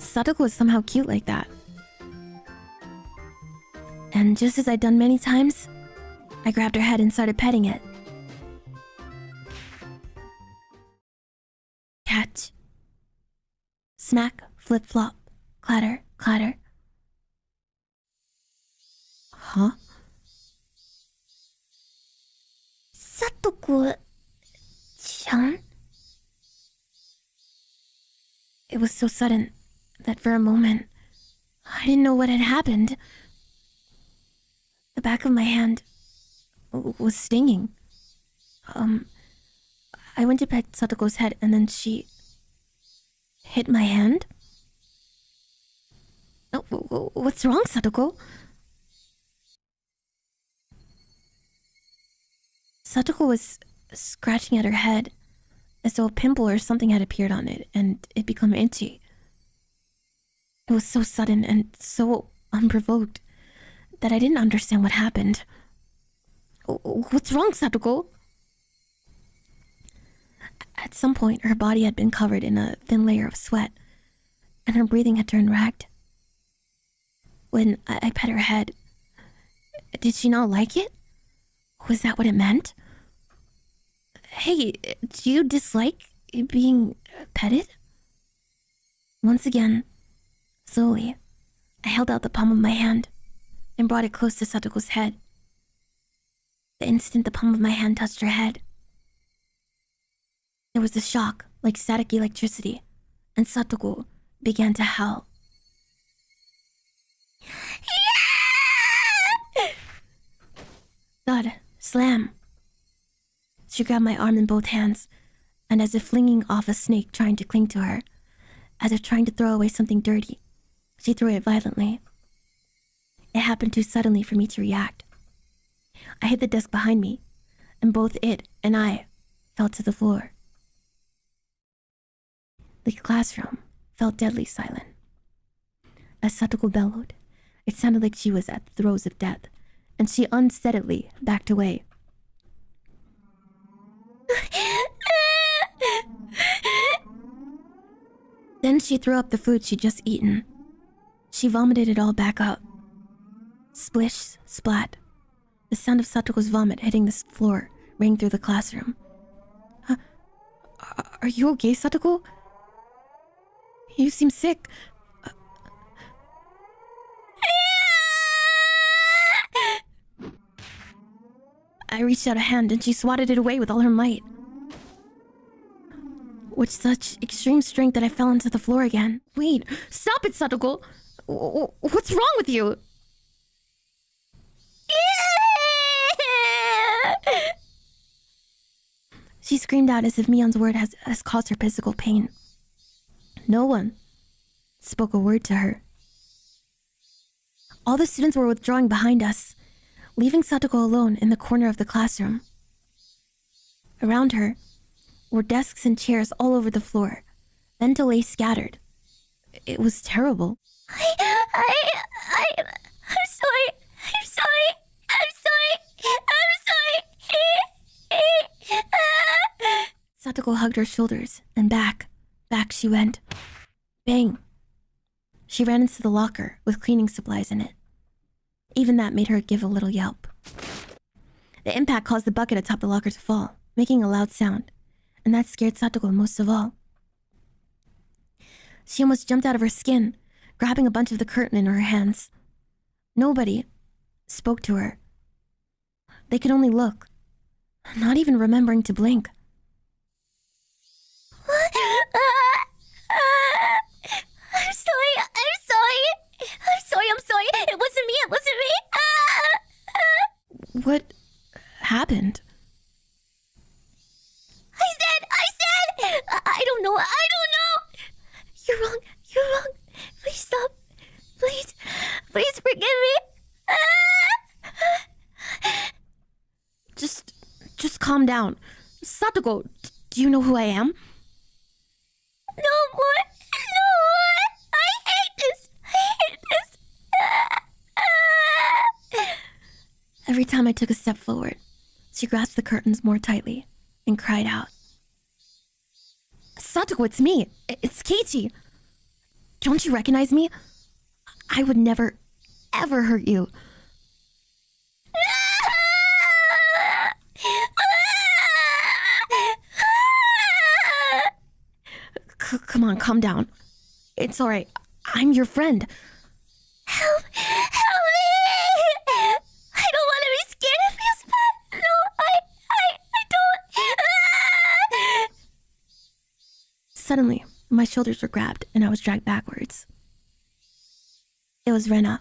Satoko was somehow cute like that. And just as I'd done many times, I grabbed her head and started petting it. Catch. Smack, flip, flop, clatter, clatter. Huh? Satoko-chan? It was so sudden that for a moment, I didn't know what had happened. The back of my hand was stinging. I went to pet Satoko's head and then she hit my hand. Oh, what's wrong, Satoko? Satoko was scratching at her head as though a pimple or something had appeared on it and it become itchy. It was so sudden and so unprovoked that I didn't understand what happened. What's wrong, Satoko? At some point, her body had been covered in a thin layer of sweat, and her breathing had turned ragged. When I pet her head, did she not like it? Was that what it meant? Hey, do you dislike being petted? Once again, slowly, I held out the palm of my hand and brought it close to Satoko's head. The instant the palm of my hand touched her head, there was a shock like static electricity, and Satoko began to howl. Thud, slam. She grabbed my arm in both hands, and as if flinging off a snake trying to cling to her, as if trying to throw away something dirty, she threw it violently. It happened too suddenly for me to react. I hit the desk behind me, and both it and I fell to the floor. The classroom felt deadly silent. As Satoko bellowed, it sounded like she was at the throes of death, and she unsteadily backed away. Then she threw up the food she'd just eaten. She vomited it all back up. Splish, splat. The sound of Satoko's vomit hitting the floor rang through the classroom. Are you okay, Satoko? You seem sick. I reached out a hand and she swatted it away with all her might. With such extreme strength that I fell onto the floor again. Wait, stop it, Satoko! What's wrong with you? She screamed out as if Mion's word has caused her physical pain. No one spoke a word to her. All the students were withdrawing behind us, leaving Satoko alone in the corner of the classroom. Around her were desks and chairs all over the floor, then to lay scattered. It was terrible. I'm sorry. Satoko hugged her shoulders, and back she went. Bang! She ran into the locker with cleaning supplies in it. Even that made her give a little yelp. The impact caused the bucket atop the locker to fall, making a loud sound, and that scared Satoko most of all. She almost jumped out of her skin, grabbing a bunch of the curtain in her hands. Nobody spoke to her. They could only look, not even remembering to blink. I'm sorry. It wasn't me. What happened? I said, I don't know. You're wrong. Please stop. Please forgive me. Just calm down. Satoko, do you know who I am? No more. I hate this. Every time I took a step forward, she grasped the curtains more tightly and cried out. Satoko, it's me. It's Keiichi. Don't you recognize me? I would never, ever hurt you. Come on, calm down. It's alright. I'm your friend. Help me! I don't want to be scared of his pet. No, I don't. Suddenly, my shoulders were grabbed and I was dragged backwards. It was Rena.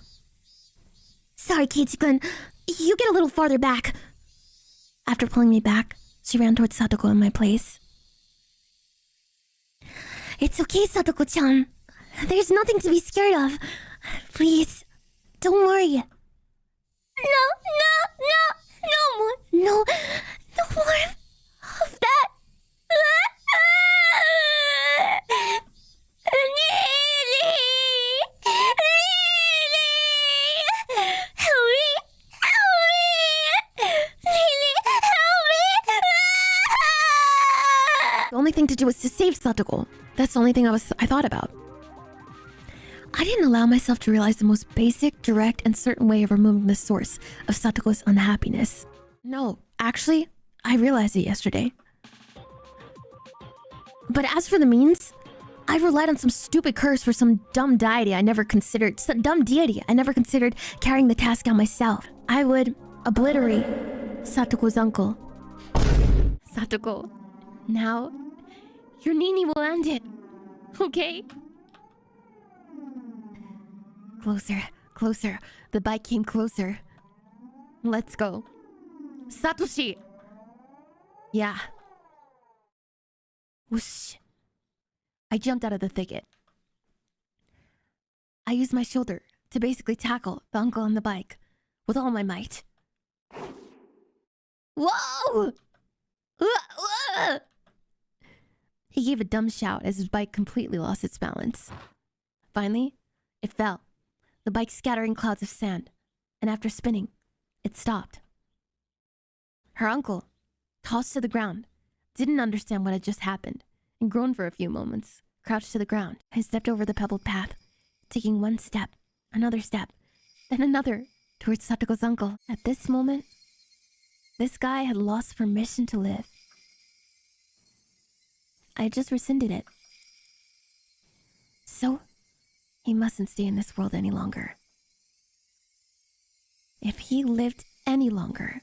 Sorry, Keiichi-kun. You get a little farther back. After pulling me back, she ran towards Satoko in my place. It's okay, Satoko-chan. There's nothing to be scared of. Please, don't worry. No more of that. The only thing to do was to save Satoko. That's the only thing I thought about. I didn't allow myself to realize the most basic, direct, and certain way of removing the source of Satoko's unhappiness. No, actually, I realized it yesterday. But as for the means, I relied on some stupid curse for some dumb deity I never considered carrying the task out myself. I would obliterate Satoko's uncle. Satoko, now your Nene will end it, okay? Closer. The bike came closer. Let's go. Satoshi! Yeah. Whoosh. I jumped out of the thicket. I used my shoulder to basically tackle the uncle on the bike with all my might. Whoa! He gave a dumb shout as his bike completely lost its balance. Finally, it fell, the bike scattering clouds of sand, and after spinning, it stopped. Her uncle, tossed to the ground, didn't understand what had just happened, and groaned for a few moments, crouched to the ground. I stepped over the pebbled path, taking one step, another step, then another, towards Satoko's uncle. At this moment, this guy had lost permission to live. I just rescinded it. So, he mustn't stay in this world any longer. If he lived any longer,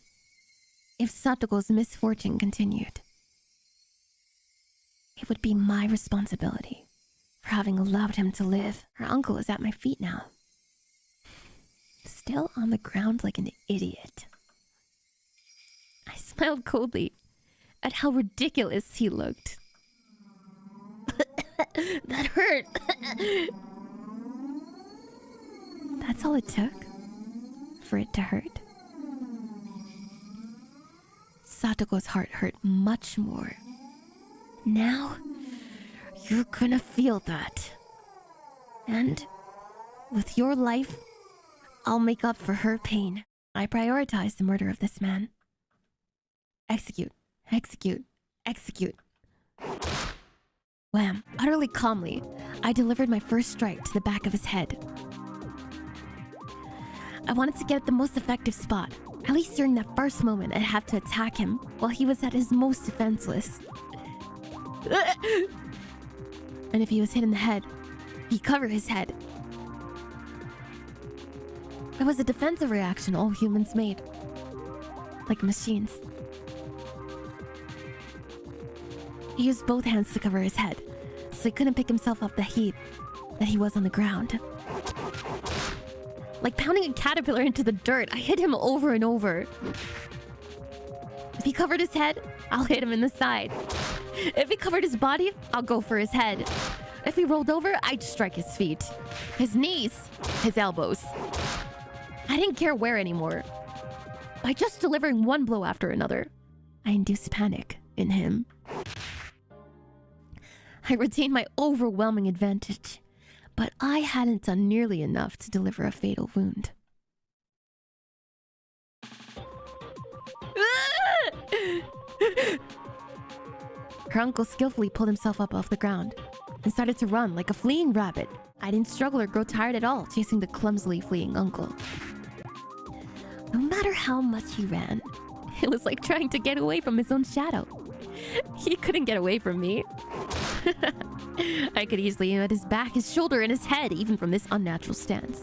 if Satoko's misfortune continued, it would be my responsibility for having allowed him to live. Her uncle is at my feet now, still on the ground like an idiot. I smiled coldly at how ridiculous he looked. That hurt. That's all it took for it to hurt. Satoko's heart hurt much more. Now, you're gonna feel that. And with your life, I'll make up for her pain. I prioritized the murder of this man. Execute. Wham! Utterly calmly, I delivered my first strike to the back of his head. I wanted to get at the most effective spot. At least during that first moment, I'd have to attack him while he was at his most defenseless. And if he was hit in the head, he'd cover his head. It was a defensive reaction all humans made. Like machines. He used both hands to cover his head, so he couldn't pick himself up the heap that he was on the ground. Like pounding a caterpillar into the dirt, I hit him over and over. If he covered his head, I'll hit him in the side. If he covered his body, I'll go for his head. If he rolled over, I'd strike his feet, his knees, his elbows. I didn't care where anymore. By just delivering one blow after another, I induced panic in him. I retained my overwhelming advantage, but I hadn't done nearly enough to deliver a fatal wound. Her uncle skillfully pulled himself up off the ground and started to run like a fleeing rabbit. I didn't struggle or grow tired at all chasing the clumsily fleeing uncle. No matter how much he ran, it was like trying to get away from his own shadow. He couldn't get away from me. I could easily aim at his back, his shoulder, and his head, even from this unnatural stance.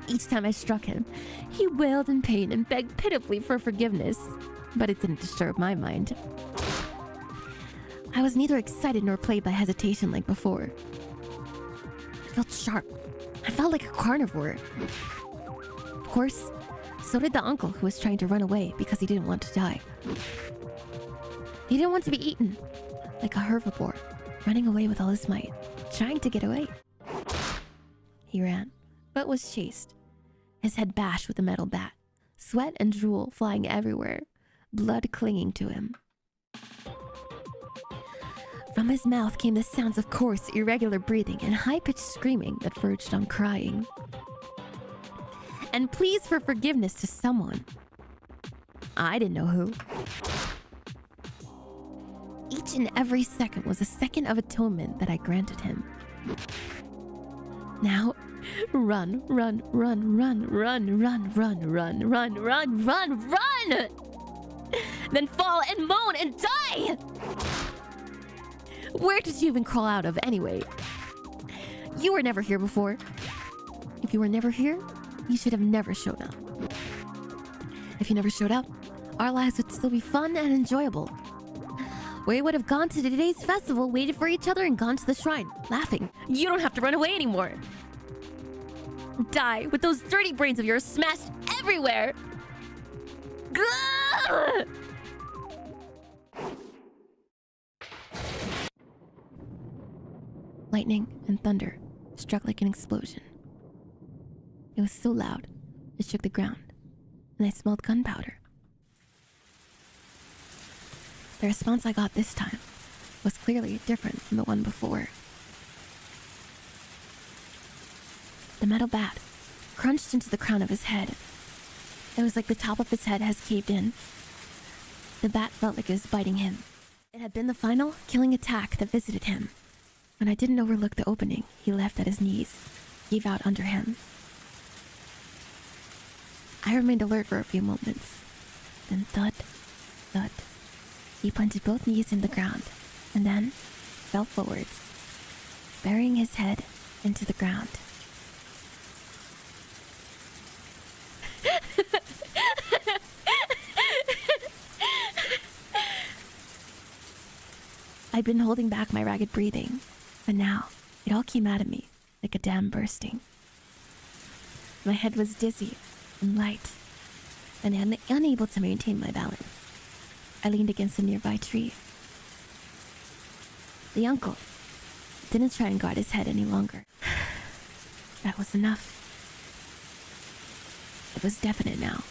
Each time I struck him, he wailed in pain and begged pitifully for forgiveness, but it didn't disturb my mind. I was neither excited nor plagued by hesitation like before. I felt sharp. I felt like a carnivore. Of course, so did the uncle who was trying to run away because he didn't want to die. He didn't want to be eaten, like a herbivore, running away with all his might, trying to get away. He ran, but was chased, his head bashed with a metal bat, sweat and drool flying everywhere, blood clinging to him. From his mouth came the sounds of coarse, irregular breathing and high-pitched screaming that verged on crying. And pleas for forgiveness to someone. I didn't know who. Each and every second was a second of atonement that I granted him. Now, run, run, run, run, run, run, run, run, run, run, run, run! Then fall and moan and die! Where did you even crawl out of anyway? You were never here before. If you were never here, you should have never shown up. If you never showed up, our lives would still be fun and enjoyable. We would have gone to today's festival, waited for each other, and gone to the shrine, laughing. You don't have to run away anymore. Die with those dirty brains of yours smashed everywhere. Gah! Lightning and thunder struck like an explosion. It was so loud, it shook the ground, and I smelled gunpowder. The response I got this time was clearly different from the one before. The metal bat crunched into the crown of his head. It was like the top of his head has caved in. The bat felt like it was biting him. It had been the final, killing attack that visited him. When I didn't overlook the opening he left at his knees, gave out under him. I remained alert for a few moments. Then thud, thud. He planted both knees in the ground, and then fell forwards, burying his head into the ground. I'd been holding back my ragged breathing, but now it all came out of me like a dam bursting. My head was dizzy and light, and unable to maintain my balance. I leaned against a nearby tree. The uncle didn't try and guard his head any longer. That was enough. It was definite now.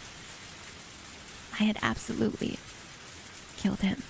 I had absolutely killed him.